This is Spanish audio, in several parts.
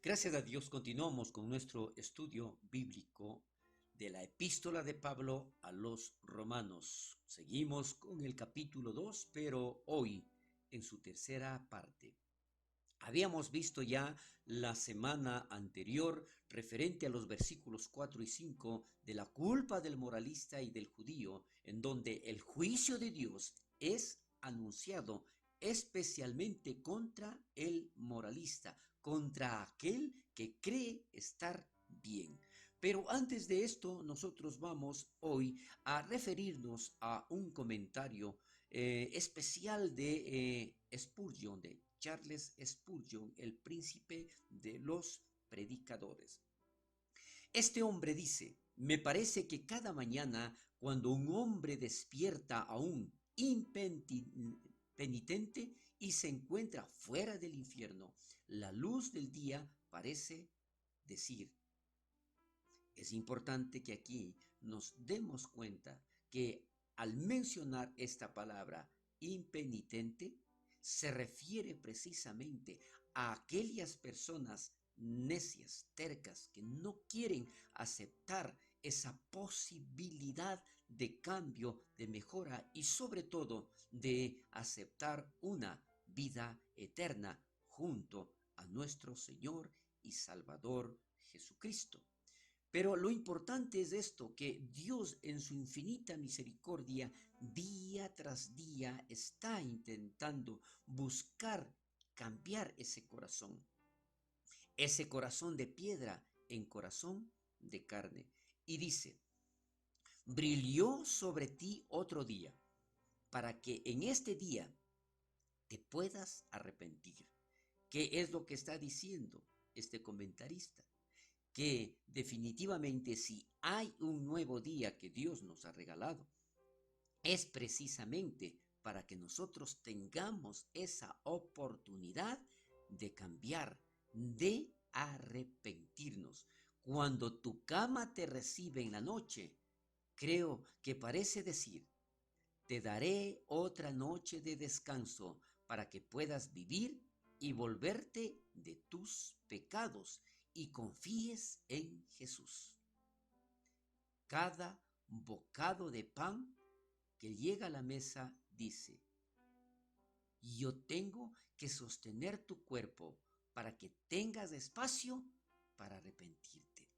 Gracias a Dios continuamos con nuestro estudio bíblico de la epístola de Pablo a los romanos. Seguimos con el capítulo 2, pero hoy en su tercera parte. Habíamos visto ya la semana anterior referente a los versículos 4 y 5 de la culpa del moralista y del judío, en donde el juicio de Dios es anunciado especialmente contra el moralista, contra aquel que cree estar bien. Pero antes de esto, nosotros vamos hoy a referirnos a un comentario especial de Spurgeon, de Charles Spurgeon, el príncipe de los predicadores. Este hombre dice: me parece que cada mañana, cuando un hombre despierta aún impenitente y se encuentra fuera del infierno, la luz del día parece decir. Es importante que aquí nos demos cuenta que al mencionar esta palabra impenitente, se refiere precisamente a aquellas personas necias, tercas, que no quieren aceptar esa posibilidad de cambio, de mejora y sobre todo de aceptar una vida eterna junto a nuestro Señor y Salvador Jesucristo. Pero lo importante es esto, que Dios en su infinita misericordia día tras día está intentando buscar cambiar ese corazón de piedra en corazón de carne. Y dice: brilló sobre ti otro día, para que en este día te puedas arrepentir. ¿Qué es lo que está diciendo este comentarista? Que definitivamente si hay un nuevo día que Dios nos ha regalado, es precisamente para que nosotros tengamos esa oportunidad de cambiar, de arrepentirnos. Cuando tu cama te recibe en la noche, creo que parece decir: te daré otra noche de descanso para que puedas vivir y volverte de tus pecados y confíes en Jesús. Cada bocado de pan que llega a la mesa dice: yo tengo que sostener tu cuerpo para que tengas espacio para arrepentirte.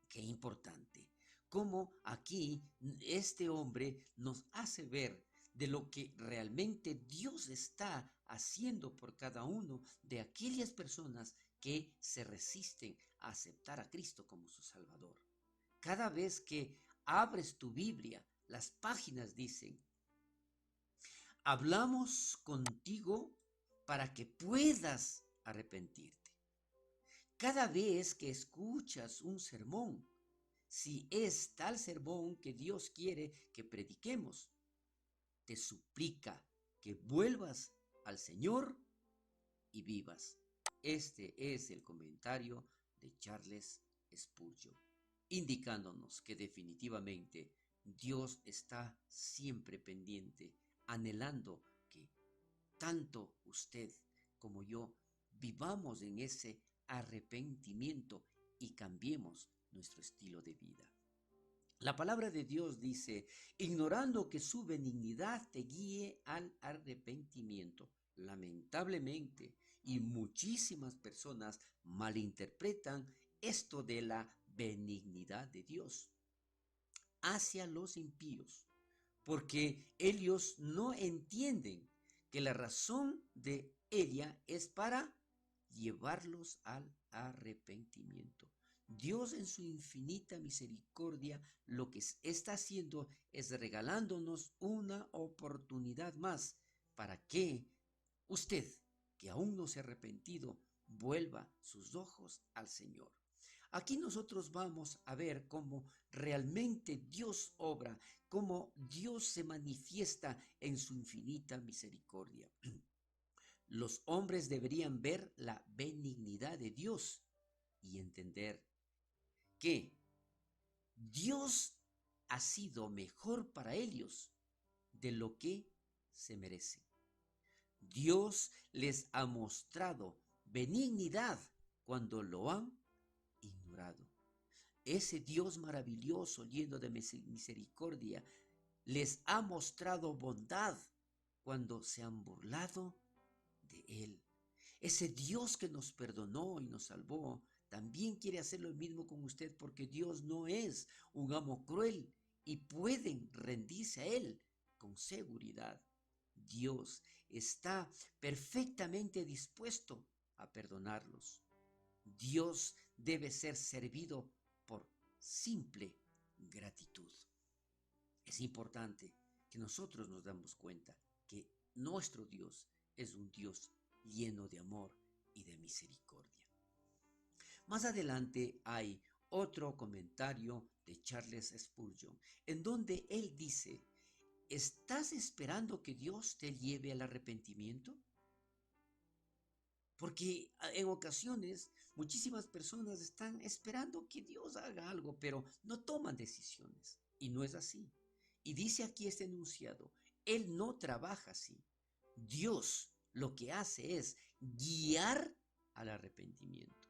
Qué importante. Cómo aquí este hombre nos hace ver de lo que realmente Dios está haciendo por cada uno de aquellas personas que se resisten a aceptar a Cristo como su Salvador. Cada vez que abres tu Biblia, las páginas dicen: hablamos contigo para que puedas arrepentirte. Cada vez que escuchas un sermón, si es tal sermón que Dios quiere que prediquemos, te suplica que vuelvas al Señor y vivas. Este es el comentario de Charles Spurgeon, indicándonos que definitivamente Dios está siempre pendiente, anhelando que tanto usted como yo vivamos en ese arrepentimiento y cambiemos nuestro estilo de vida. La palabra de Dios dice: ignorando que su benignidad te guíe al arrepentimiento. Lamentablemente, y muchísimas personas malinterpretan esto de la benignidad de Dios hacia los impíos, porque ellos no entienden que la razón de ella es para llevarlos al arrepentimiento. Dios en su infinita misericordia lo que está haciendo es regalándonos una oportunidad más para que usted, que aún no se ha arrepentido, vuelva sus ojos al Señor. Aquí nosotros vamos a ver cómo realmente Dios obra, cómo Dios se manifiesta en su infinita misericordia. Los hombres deberían ver la benignidad de Dios y entender que Dios ha sido mejor para ellos de lo que se merecen. Dios les ha mostrado benignidad cuando lo han ignorado. Ese Dios maravilloso, lleno de misericordia, les ha mostrado bondad cuando se han burlado de Él. Ese Dios que nos perdonó y nos salvó, también quiere hacer lo mismo con usted, porque Dios no es un amo cruel y pueden rendirse a Él con seguridad. Dios está perfectamente dispuesto a perdonarlos. Dios debe ser servido por simple gratitud. Es importante que nosotros nos damos cuenta que nuestro Dios es un Dios lleno de amor y de misericordia. Más adelante hay otro comentario de Charles Spurgeon, en donde él dice: ¿estás esperando que Dios te lleve al arrepentimiento? Porque en ocasiones muchísimas personas están esperando que Dios haga algo, pero no toman decisiones. Y no es así. Y dice aquí este enunciado: Él no trabaja así. Dios lo que hace es guiar al arrepentimiento.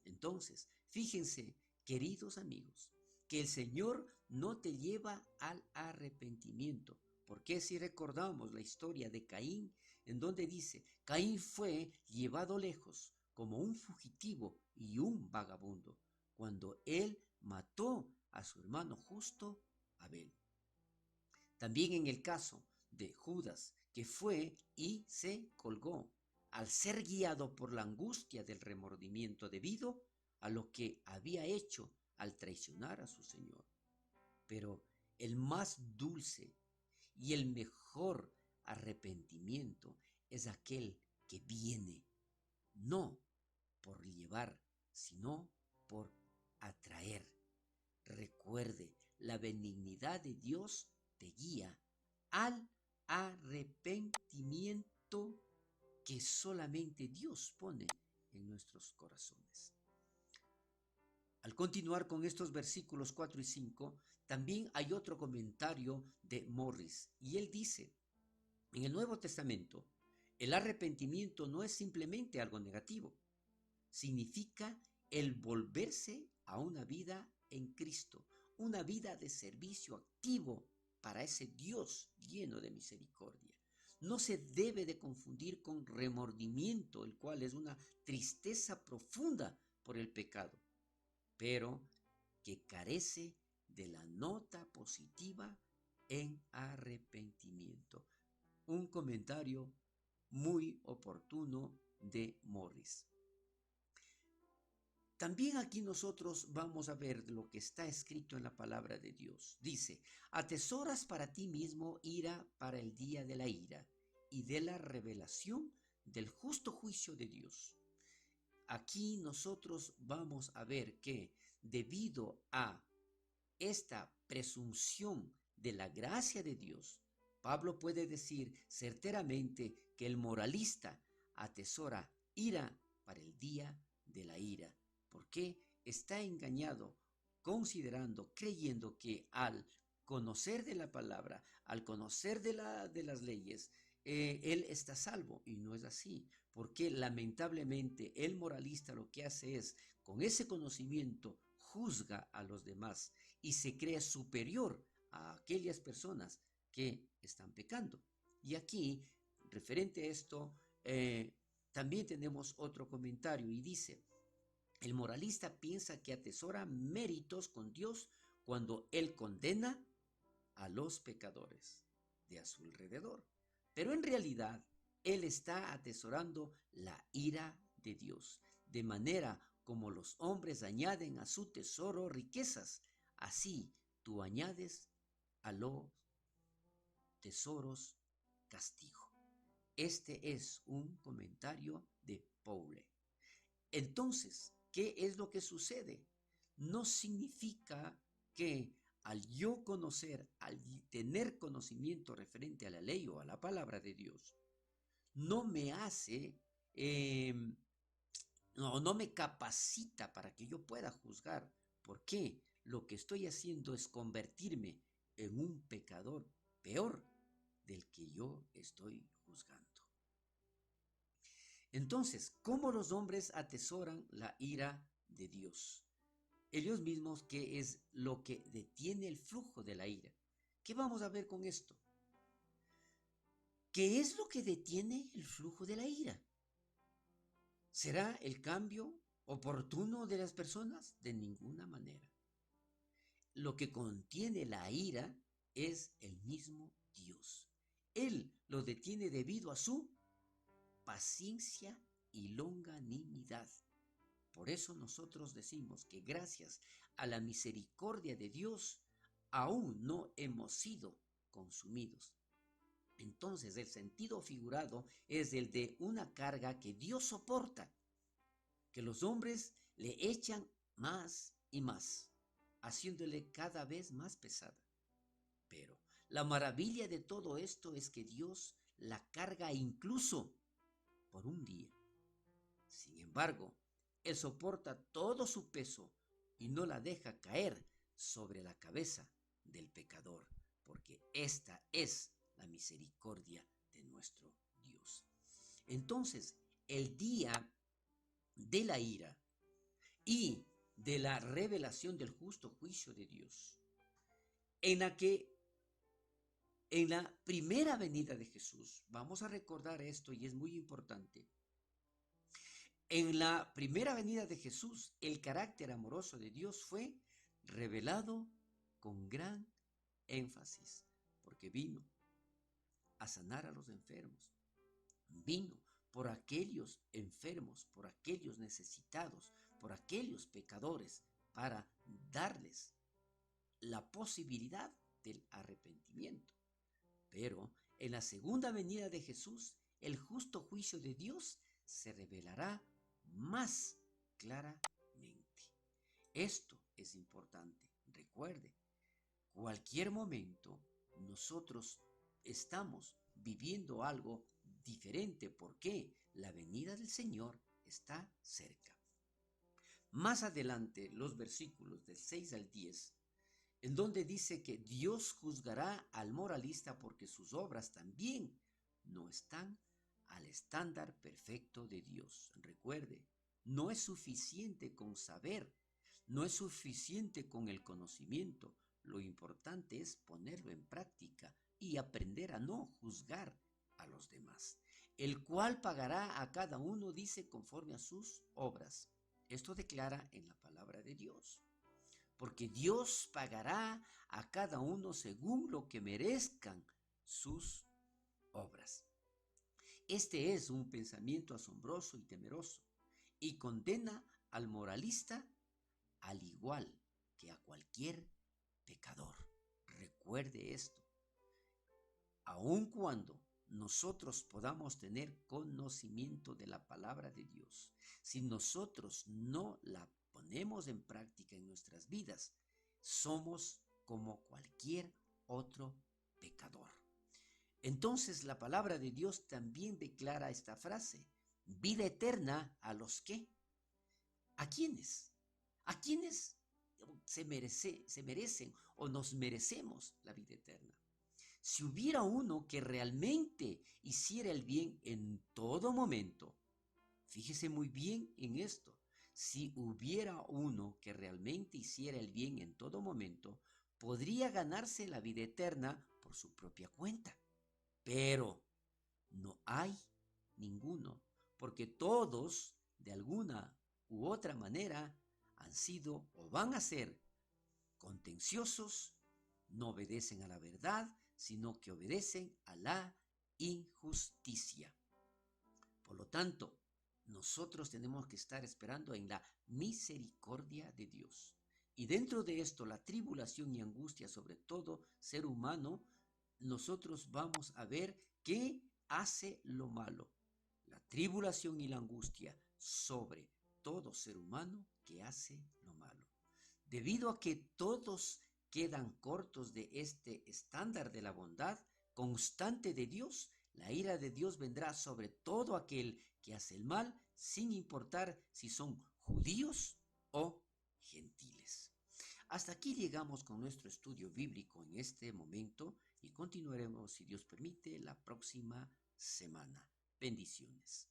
Entonces, fíjense, queridos amigos, que el Señor no te lleva al arrepentimiento. Porque si recordamos la historia de Caín, en donde dice: Caín fue llevado lejos como un fugitivo y un vagabundo, cuando él mató a su hermano justo Abel. También en el caso de Judas, que fue y se colgó, al ser guiado por la angustia del remordimiento debido a lo que había hecho al traicionar a su Señor. Pero el más dulce y el mejor arrepentimiento es aquel que viene no por llevar, sino por atraer. Recuerde, la benignidad de Dios te guía al arrepentimiento que solamente Dios pone en nuestros corazones. Al continuar con estos versículos 4 y 5, también hay otro comentario de Morris, y él dice: en el Nuevo Testamento, el arrepentimiento no es simplemente algo negativo, significa el volverse a una vida en Cristo, una vida de servicio activo para ese Dios lleno de misericordia. No se debe de confundir con remordimiento, el cual es una tristeza profunda por el pecado, pero que carece de la nota positiva en arrepentimiento. Un comentario muy oportuno de Morris. También aquí nosotros vamos a ver lo que está escrito en la palabra de Dios. Dice: atesoras para ti mismo ira para el día de la ira y de la revelación del justo juicio de Dios. Aquí nosotros vamos a ver que debido a esta presunción de la gracia de Dios, Pablo puede decir certeramente que el moralista atesora ira para el día de la ira, porque está engañado, considerando, creyendo que al conocer de la palabra, al conocer de las leyes, él está salvo, y no es así, porque lamentablemente el moralista lo que hace es, con ese conocimiento, juzga a los demás y se cree superior a aquellas personas que están pecando. Y aquí, referente a esto, también tenemos otro comentario y dice: el moralista piensa que atesora méritos con Dios cuando él condena a los pecadores de a su alrededor. Pero en realidad, él está atesorando la ira de Dios, de manera como los hombres añaden a su tesoro riquezas, así tú añades a los tesoros castigo. Este es un comentario de Paule. Entonces, ¿qué es lo que sucede? No significa que al yo conocer, al tener conocimiento referente a la ley o a la palabra de Dios, no me hace, no me capacita para que yo pueda juzgar. ¿Por qué? Lo que estoy haciendo es convertirme en un pecador peor del que yo estoy juzgando. Entonces, ¿cómo los hombres atesoran la ira de Dios? Ellos mismos, ¿qué es lo que detiene el flujo de la ira? ¿Qué vamos a ver con esto? ¿Qué es lo que detiene el flujo de la ira? ¿Será el cambio oportuno de las personas? De ninguna manera. Lo que contiene la ira es el mismo Dios. Él lo detiene debido a su paciencia y longanimidad. Por eso nosotros decimos que gracias a la misericordia de Dios aún no hemos sido consumidos. Entonces el sentido figurado es el de una carga que Dios soporta, que los hombres le echan más y más, haciéndole cada vez más pesada. Pero la maravilla de todo esto es que Dios la carga incluso por un día. Sin embargo, Él soporta todo su peso y no la deja caer sobre la cabeza del pecador, porque esta es la misericordia de nuestro Dios. Entonces, el día de la ira y de la revelación del justo juicio de Dios, en la que en la primera venida de Jesús, vamos a recordar esto y es muy importante. En la primera venida de Jesús, el carácter amoroso de Dios fue revelado con gran énfasis, porque vino a sanar a los enfermos, vino por aquellos enfermos, por aquellos necesitados, por aquellos pecadores, para darles la posibilidad del arrepentimiento. Pero en la segunda venida de Jesús, el justo juicio de Dios se revelará más claramente. Esto es importante. Recuerde, cualquier momento nosotros estamos viviendo algo diferente porque la venida del Señor está cerca. Más adelante, los versículos del 6 al 10, en donde dice que Dios juzgará al moralista porque sus obras también no están al estándar perfecto de Dios. Recuerde, no es suficiente con saber, no es suficiente con el conocimiento. Lo importante es ponerlo en práctica y aprender a no juzgar a los demás, el cual pagará a cada uno, dice, conforme a sus obras. Esto declara en la palabra de Dios, porque Dios pagará a cada uno según lo que merezcan sus obras. Este es un pensamiento asombroso y temeroso y condena al moralista al igual que a cualquier pecador. Recuerde esto. Aun cuando nosotros podamos tener conocimiento de la palabra de Dios, si nosotros no la ponemos en práctica en nuestras vidas, somos como cualquier otro pecador. Entonces la palabra de Dios también declara esta frase: vida eterna a los que, ¿a quiénes? ¿A quiénes se merecen o nos merecemos la vida eterna? Si hubiera uno que realmente hiciera el bien en todo momento, fíjese muy bien en esto, si hubiera uno que realmente hiciera el bien en todo momento, podría ganarse la vida eterna por su propia cuenta. Pero no hay ninguno, porque todos, de alguna u otra manera, han sido o van a ser contenciosos, no obedecen a la verdad, sino que obedecen a la injusticia. Por lo tanto, nosotros tenemos que estar esperando en la misericordia de Dios. Y dentro de esto, la tribulación y angustia sobre todo ser humano, nosotros vamos a ver qué hace lo malo. La tribulación y la angustia sobre todo ser humano que hace lo malo. Debido a que todos quedan cortos de este estándar de la bondad constante de Dios, la ira de Dios vendrá sobre todo aquel que hace el mal, sin importar si son judíos o gentiles. Hasta aquí llegamos con nuestro estudio bíblico en este momento y continuaremos, si Dios permite, la próxima semana. Bendiciones.